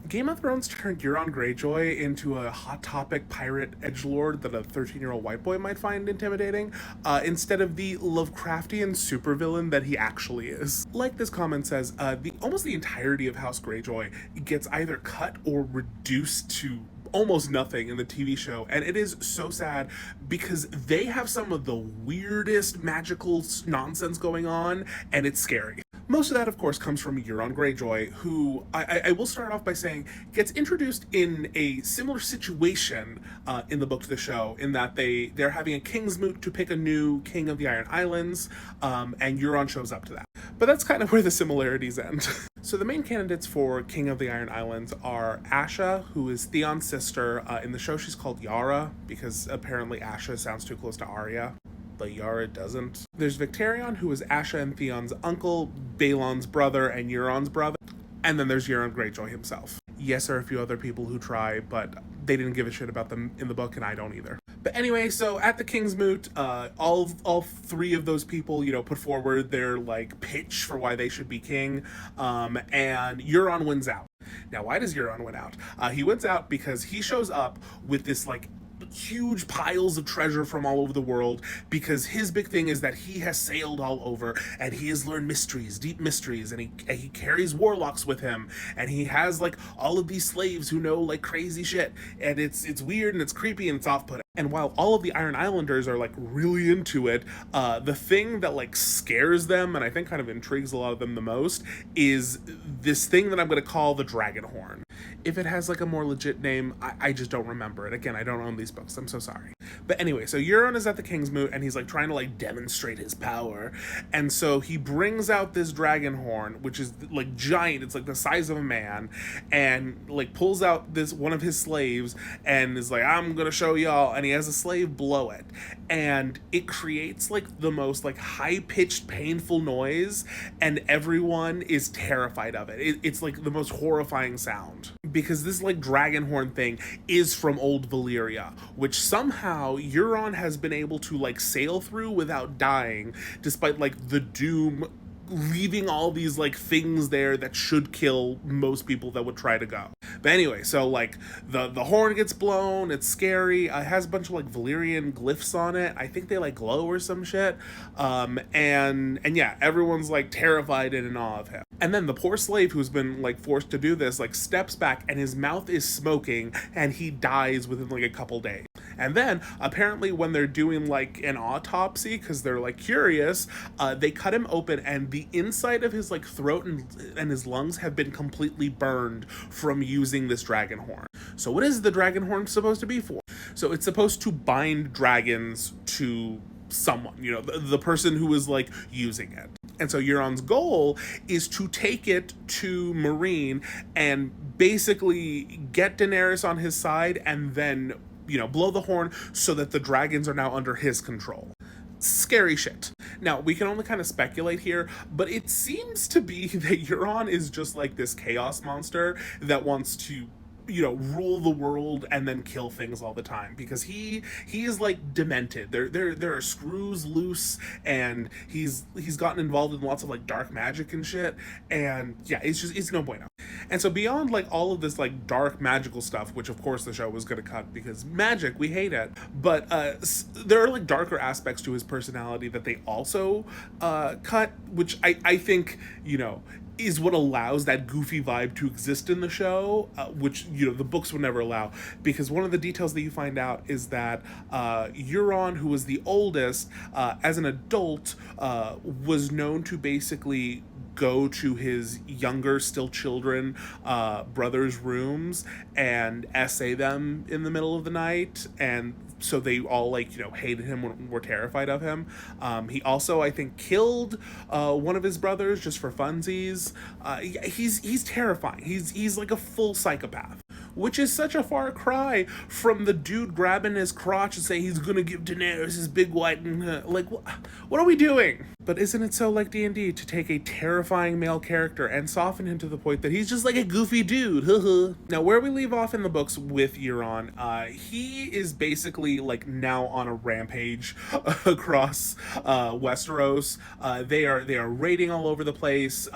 Game of Thrones turned Euron Greyjoy into a hot topic pirate edgelord that a 13-year-old white boy might find intimidating, instead of the Lovecraftian supervillain that he actually is. Like this comment says, almost the entirety of House Greyjoy gets either cut or reduced to almost nothing in the TV show, and it is so sad because they have some of the weirdest magical nonsense going on, and it's scary. Most of that, of course, comes from Euron Greyjoy, who I will start off by saying gets introduced in a similar situation in the book to the show, in that they're having a king's moot to pick a new king of the Iron Islands, and Euron shows up to that. But that's kind of where the similarities end. So the main candidates for King of the Iron Islands are Asha, who is Theon's sister. In the show, she's called Yara, because apparently Asha sounds too close to Arya, but Yara doesn't. There's Victarion, who is Asha and Theon's uncle, Balon's brother, and Euron's brother. And then there's Euron Greyjoy himself. Yes, there are a few other people who try, but they didn't give a shit about them in the book, and I don't either. But anyway, so at the King's Moot, all three of those people, put forward their, pitch for why they should be king, and Euron wins out. Now, why does Euron win out? He wins out because he shows up with this, huge piles of treasure from all over the world, because his big thing is that he has sailed all over and he has learned mysteries, deep mysteries, and he carries warlocks with him, and he has all of these slaves who know crazy shit, and it's weird and it's creepy and it's off-putting. And while all of the Iron Islanders are really into it, the thing that scares them, and I think kind of intrigues a lot of them the most, is this thing that I'm going to call the Dragon Horn. If it has a more legit name, I just don't remember it. Again, I don't own these books, I'm so sorry. But anyway, so Euron is at the King's Moot, and he's trying to demonstrate his power, and so he brings out this dragon horn, which is giant. It's the size of a man, and pulls out this one of his slaves and is I'm gonna show y'all, and he has a slave blow it, and it creates the most high-pitched painful noise, and everyone is terrified of it. It's the most horrifying sound, because this dragon horn thing is from old Valyria, which somehow Euron has been able to sail through without dying, despite the doom leaving all these things there that should kill most people that would try to go. But anyway, so the horn gets blown, it's scary, it has a bunch of Valyrian glyphs on it. I think they glow or some shit. And yeah, everyone's terrified and in awe of him. And then the poor slave who's been forced to do this steps back, and his mouth is smoking, and he dies within a couple days. And then apparently when they're doing an autopsy, because they're curious, they cut him open, and the inside of his throat and his lungs have been completely burned from using this dragon horn. So what is the dragon horn supposed to be for? So it's supposed to bind dragons to someone, the person who is using it. And so Euron's goal is to take it to Meereen and basically get Daenerys on his side, and then blow the horn so that the dragons are now under his control. Scary shit. Now, we can only kind of speculate here, but it seems to be that Euron is just this chaos monster that wants to rule the world and then kill things all the time, because he is demented. There are screws loose, and he's gotten involved in lots of dark magic and shit, and yeah, it's no bueno. And so beyond all of this dark magical stuff, which of course the show was going to cut because magic, we hate it, but there are darker aspects to his personality that they also cut, which I think is what allows that goofy vibe to exist in the show, which, the books would never allow. Because one of the details that you find out is that Euron, who was the oldest, as an adult, was known to basically go to his younger, still children, brothers' rooms and essay them in the middle of the night, and so they all hated him and were terrified of him. He also, I think, killed one of his brothers just for funsies. He's terrifying. He's a full psychopath, which is such a far cry from the dude grabbing his crotch and saying he's gonna give Daenerys his big white and what are we doing? But isn't it so D&D to take a terrifying male character and soften him to the point that he's just a goofy dude? Now, where we leave off in the books with Euron, he is basically now on a rampage across Westeros. They are raiding all over the place.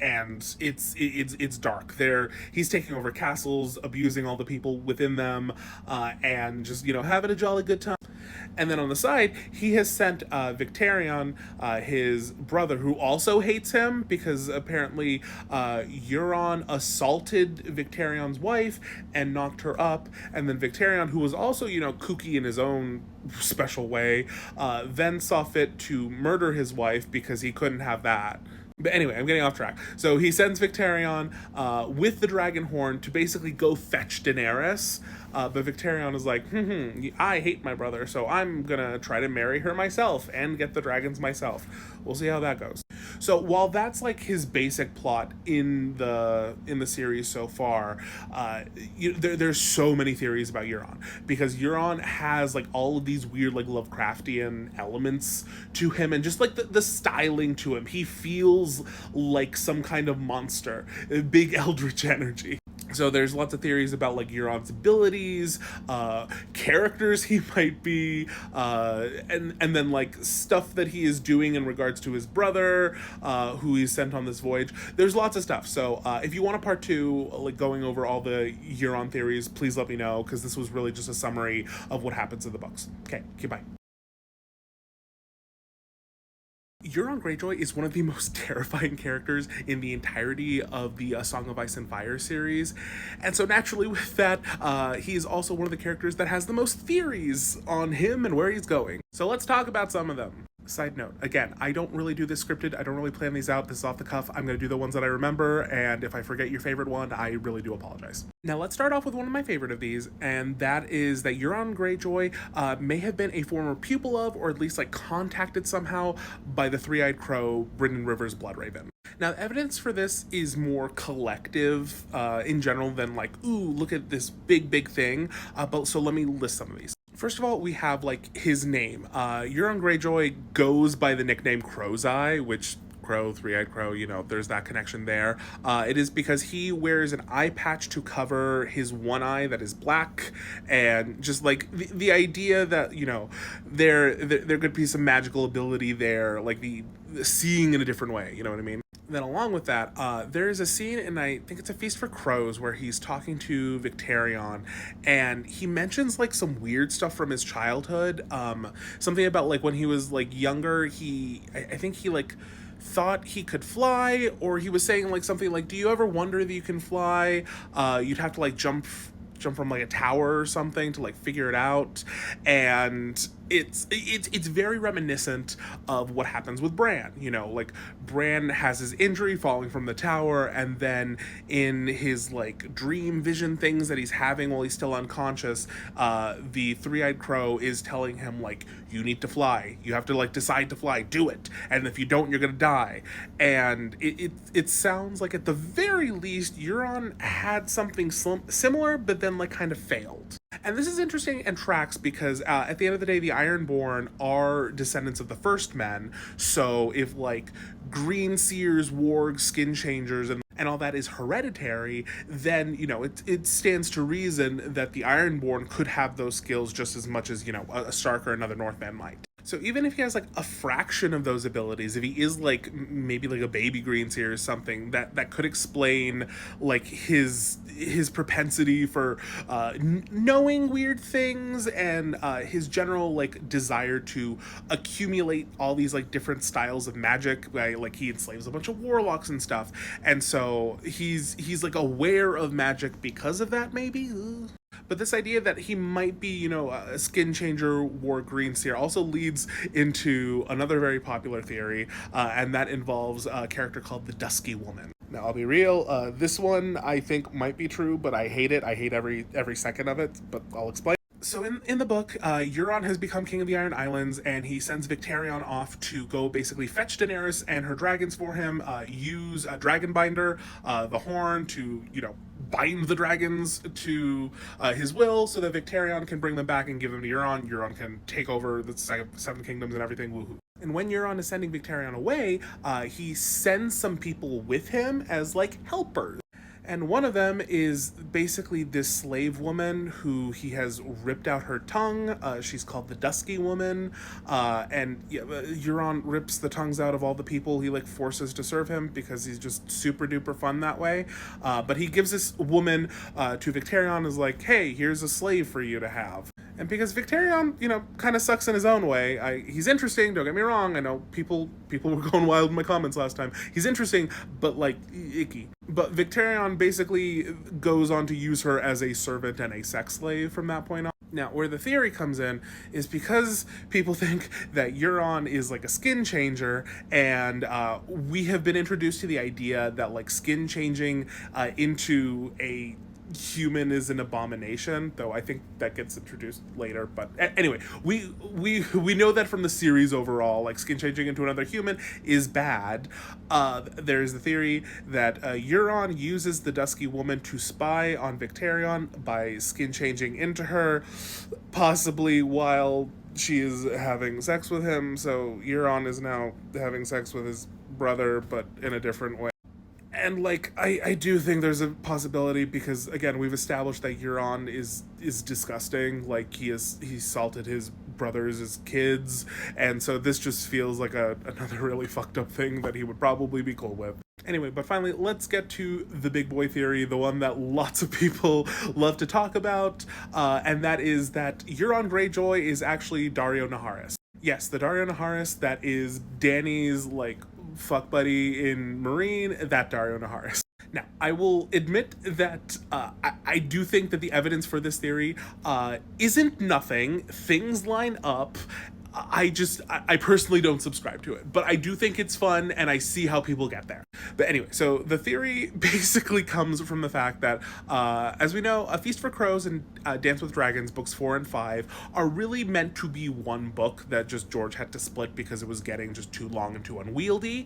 and it's dark. He's taking over castles, abusing all the people within them, and just having a jolly good time. And then on the side, he has sent Victarion, his brother, who also hates him because apparently Euron assaulted Victarion's wife and knocked her up. And then Victarion, who was also, kooky in his own special way, then saw fit to murder his wife because he couldn't have that. But anyway, I'm getting off track. So he sends Victarion with the dragon horn to basically go fetch Daenerys. But Victarion is like, I hate my brother, so I'm gonna try to marry her myself and get the dragons myself. We'll see how that goes. So while that's like his basic plot in the series so far, there's so many theories about Euron, because Euron has like all of these weird like Lovecraftian elements to him, and just like the styling to him. He feels like some kind of monster, big eldritch energy. So there's lots of theories about like Euron's abilities, characters he might be, and then like stuff that he is doing in regards to his brother, who he's sent on this voyage. There's lots of stuff. So if you want a part 2, like going over all the Euron theories, please let me know, because this was really just a summary of what happens in the books. Okay, bye. Euron Greyjoy is one of the most terrifying characters in the entirety of the Song of Ice and Fire series, and so naturally with that, he is also one of the characters that has the most theories on him and where he's going. So let's talk about some of them. Side note, again, I don't really do this scripted. I don't really plan these out. This is off the cuff. I'm going to do the ones that I remember, and if I forget your favorite one, I really do apologize. Now, let's start off with one of my favorite of these, and that is that Euron Greyjoy may have been a former pupil of, or at least like contacted somehow by the Three-Eyed Crow, Brynden River's Bloodraven. Now, evidence for this is more collective in general than like, ooh, look at this big thing. But so let me list some of these. First of all, we have like his name. Euron Greyjoy goes by the nickname Crow's Eye, which Crow, Three-Eyed Crow, there's that connection there. It is because he wears an eye patch to cover his one eye that is black, and just like the idea that, there could be some magical ability there, like the seeing in a different way, you know what I mean? Then along with that, there is a scene, and I think it's A Feast for Crows, where he's talking to Victarion, and he mentions like some weird stuff from his childhood. Something about like when he was like younger, I think he like thought he could fly, or he was saying like something like, do you ever wonder that you can fly? You'd have to like jump from like a tower or something to like figure it out. And it's very reminiscent of what happens with Bran. Like Bran has his injury falling from the tower, and then in his like dream vision things that he's having while he's still unconscious, the Three-Eyed Crow is telling him like, you need to fly, you have to like decide to fly, do it, and if you don't, you're gonna die. And it sounds like at the very least Euron had something similar, but then like kind of failed. And this is interesting and tracks because at the end of the day, the Ironborn are descendants of the First Men. So if like green seers, wargs, skin changers, and all that is hereditary, then, it stands to reason that the Ironborn could have those skills just as much as, a Stark or another Northman might. So even if he has like a fraction of those abilities, if he is like maybe like a baby green seer or something, that could explain like his propensity for knowing weird things, and his general like desire to accumulate all these like different styles of magic. Like he enslaves a bunch of warlocks and stuff, and so he's like aware of magic because of that, maybe. But this idea that he might be, a skin changer war green seer also leads into another very popular theory, and that involves a character called the Dusky Woman. Now, I'll be real, this one I think might be true, but I hate it. I hate every second of it, but I'll explain. So in the book, Euron has become king of the Iron Islands, and he sends Victarion off to go basically fetch Daenerys and her dragons for him, use a dragon binder, the horn, to, bind the dragons to his will so that Victarion can bring them back and give them to Euron. Euron can take over the Seven Kingdoms and everything, woohoo. And when Euron is sending Victarion away, he sends some people with him as, like, helpers. And one of them is basically this slave woman who he has ripped out her tongue. She's called the Dusky Woman. And yeah, Euron rips the tongues out of all the people he like forces to serve him because he's just super duper fun that way. But he gives this woman to Victarion, is like, hey, here's a slave for you to have. And because Victarion, kind of sucks in his own way. He's interesting, don't get me wrong. I know people were going wild in my comments last time. He's interesting, but like icky. But Victarion basically goes on to use her as a servant and a sex slave from that point on. Now, where the theory comes in is because people think that Euron is like a skin changer, and we have been introduced to the idea that like skin changing into a human is an abomination, though I think that gets introduced later. But anyway, we know that from the series overall, like skin changing into another human is bad. There's the theory that Euron uses the Dusky Woman to spy on Victarion by skin changing into her, possibly while she is having sex with him. So Euron is now having sex with his brother, but in a different way. And like I do think there's a possibility because again we've established that Euron is disgusting. Like he salted his brothers as kids, and so this just feels like another really fucked up thing that he would probably be cool with. Anyway, but finally, let's get to the big boy theory, the one that lots of people love to talk about, and that is that Euron Greyjoy is actually Daario Naharis. Yes, the Daario Naharis that is Dany's like fuck buddy in Marine, that Daario Naharis. Now, I will admit that I do think that the evidence for this theory isn't nothing. Things line up. I personally don't subscribe to it, but I do think it's fun and I see how people get there. But anyway, so the theory basically comes from the fact that, as we know, A Feast for Crows and Dance with Dragons, books 4 and 5, are really meant to be one book that just George had to split because it was getting just too long and too unwieldy.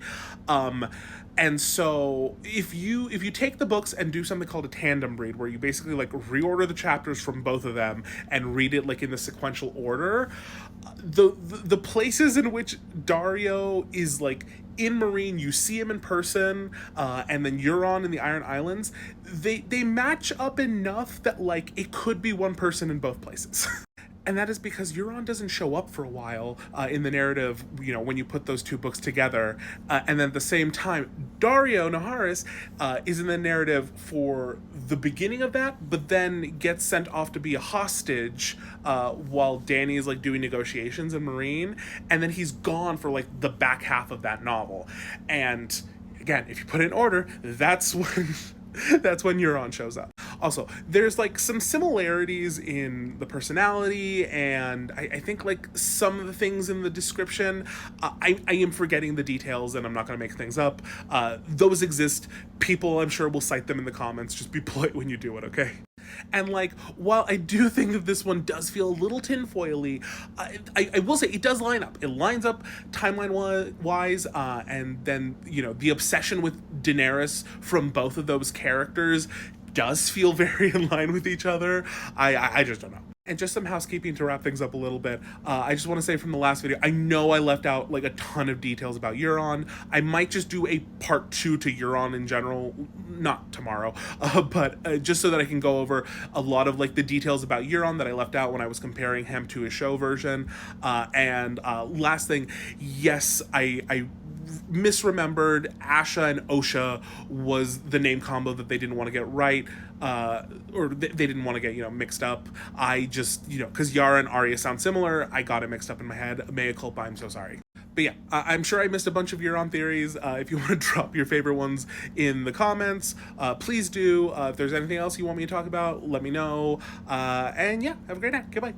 And so if you take the books and do something called a tandem read, where you basically like reorder the chapters from both of them and read it like in the sequential order, the places in which Daario is like in Marine, you see him in person, and then Euron in the Iron Islands, they match up enough that like it could be one person in both places. And that is because Euron doesn't show up for a while in the narrative, when you put those two books together. And then at the same time, Daario Naharis is in the narrative for the beginning of that, but then gets sent off to be a hostage while Dany is like doing negotiations in Marine. And then he's gone for like the back half of that novel. And again, if you put it in order, that's when Euron shows up. Also, there's like some similarities in the personality, and I think like some of the things in the description, I am forgetting the details and I'm not going to make things up. Those exist. People, I'm sure, will cite them in the comments. Just be polite when you do it, okay? And like, while I do think that this one does feel a little tinfoily, I will say it does line up. It lines up timeline-wise, and then, the obsession with Daenerys from both of those characters does feel very in line with each other. I just don't know. And just some housekeeping to wrap things up a little bit. I just want to say from the last video, I know I left out like a ton of details about Euron. I might just do a part 2 to Euron in general, not tomorrow, but just so that I can go over a lot of like the details about Euron that I left out when I was comparing him to his show version. And last thing, yes, I misremembered. Asha and Osha was the name combo that they didn't want to get right, or they didn't want to get mixed up. I just because Yara and Arya sound similar, I got it mixed up in my head. Mea culpa, I'm so sorry. But yeah, I'm sure I missed a bunch of Euron theories. If you want to drop your favorite ones in the comments, please do. If there's anything else you want me to talk about, let me know. And yeah, have a great night. Goodbye.